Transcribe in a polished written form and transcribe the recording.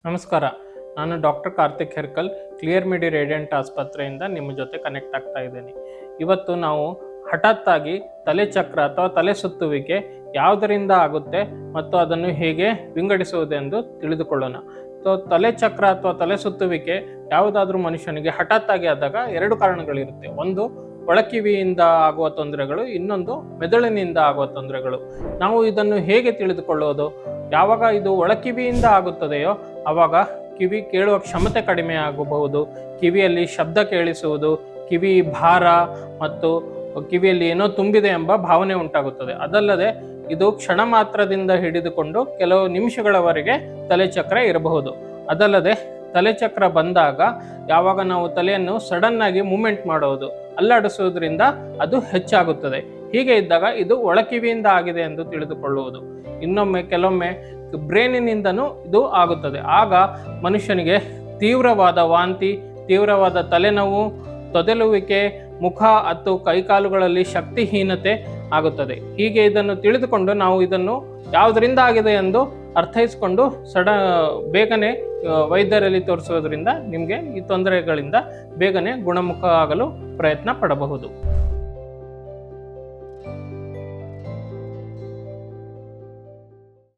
ನಮಸ್ಕಾರ. ನಾನು doctor Karthik ಹೆರ್ಕಲ್, clear ಮಿಡಿ ರೇಡಿಯಂಟ್ ಆಸ್ಪತ್ರೆಯಿಂದ ನಿಮ್ಮ ಜೊತೆ ಕನೆಕ್ಟ್ ಆಗ್ತಾ ಇದ್ದೀನಿ. ಇವತ್ತು ನಾವು ಹಠಾತ್ತಾಗಿ ತಲೆ ಚಕ್ರ ಅಥವಾ ತಲೆ ಸುತ್ತುವಿಕೆ ಯಾವುದರಿಂದ ಆಗುತ್ತೆ ಮತ್ತು ಅದನ್ನು ಹೇಗೆ ವಿಂಗಡಿಸುವುದೆಂದು ತಿಳಿದುಕೊಳ್ಳೋಣ. ತಲೆ ಚಕ್ರ ಅಥವಾ ತಲೆ ಸುತ್ತುವಿಕೆ ಯಾವುದಾದ್ರೂ ಮನುಷ್ಯನಿಗೆ ಹಠಾತ್ತಾಗಿ ಆದಾಗ ಎರಡು ಕಾರಣಗಳಿರುತ್ತೆ. ಒಂದು ಒಳಕಿವಿಯಿಂದ ಆಗುವ ತೊಂದರೆಗಳು, ಇನ್ನೊಂದು ಮೆದುಳಿನಿಂದ ಆಗುವ ತೊಂದರೆಗಳು. ನಾವು ಇದನ್ನು ಹೇಗೆ ತಿಳಿದುಕೊಳ್ಳೋದು? ಯಾವಾಗ ಇದು ಒಳಕಿವಿಯಿಂದ ಆಗುತ್ತದೆಯೋ ಆವಾಗ ಕಿವಿ ಕೇಳುವ ಕ್ಷಮತೆ ಕಡಿಮೆ ಆಗಬಹುದು, ಕಿವಿಯಲ್ಲಿ ಶಬ್ದ ಕೇಳಿಸುವುದು, ಕಿವಿ ಭಾರ ಮತ್ತು ಕಿವಿಯಲ್ಲಿ ಏನೋ ತುಂಬಿದೆ ಎಂಬ ಭಾವನೆ ಉಂಟಾಗುತ್ತದೆ. ಅದಲ್ಲದೆ ಇದು ಕ್ಷಣ ಮಾತ್ರದಿಂದ ಹಿಡಿದುಕೊಂಡು ಕೆಲವು ನಿಮಿಷಗಳವರೆಗೆ ತಲೆಚಕ್ರ ಇರಬಹುದು. ಅದಲ್ಲದೆ ತಲೆಚಕ್ರ ಬಂದಾಗ ಯಾವಾಗ ನಾವು ತಲೆಯನ್ನು ಸಡನ್ ಆಗಿ ಮೂವ್ಮೆಂಟ್ ಮಾಡೋದು, ಅಲ್ಲಾಡಿಸುವುದರಿಂದ ಅದು ಹೆಚ್ಚಾಗುತ್ತದೆ. ಹೀಗೆ ಇದ್ದಾಗ ಇದು ಒಳಕಿವಿಯಿಂದ ಆಗಿದೆ ಎಂದು ತಿಳಿದುಕೊಳ್ಳುವುದು. ಇನ್ನೊಮ್ಮೆ ಕೆಲವೊಮ್ಮೆ ಬ್ರೇನಿನಿಂದನೂ ಇದು ಆಗುತ್ತದೆ. ಆಗ ಮನುಷ್ಯನಿಗೆ ತೀವ್ರವಾದ ವಾಂತಿ, ತೀವ್ರವಾದ ತಲೆನೋವು, ತೊದಲುವಿಕೆ, ಮುಖ ಮತ್ತು ಕೈಕಾಲುಗಳಲ್ಲಿ ಶಕ್ತಿಹೀನತೆ ಆಗುತ್ತದೆ. ಹೀಗೆ ಇದನ್ನು ತಿಳಿದುಕೊಂಡು ನಾವು ಇದನ್ನು ಯಾವುದರಿಂದ ಆಗಿದೆ ಎಂದು ಅರ್ಥೈಸಿಕೊಂಡು ಬೇಗನೆ ವೈದ್ಯರಲ್ಲಿ ತೋರಿಸುವುದರಿಂದ ನಿಮಗೆ ಈ ತೊಂದರೆಗಳಿಂದ ಬೇಗನೆ ಗುಣಮುಖ ಆಗಲು ಪ್ರಯತ್ನ ಪಡಬಹುದು.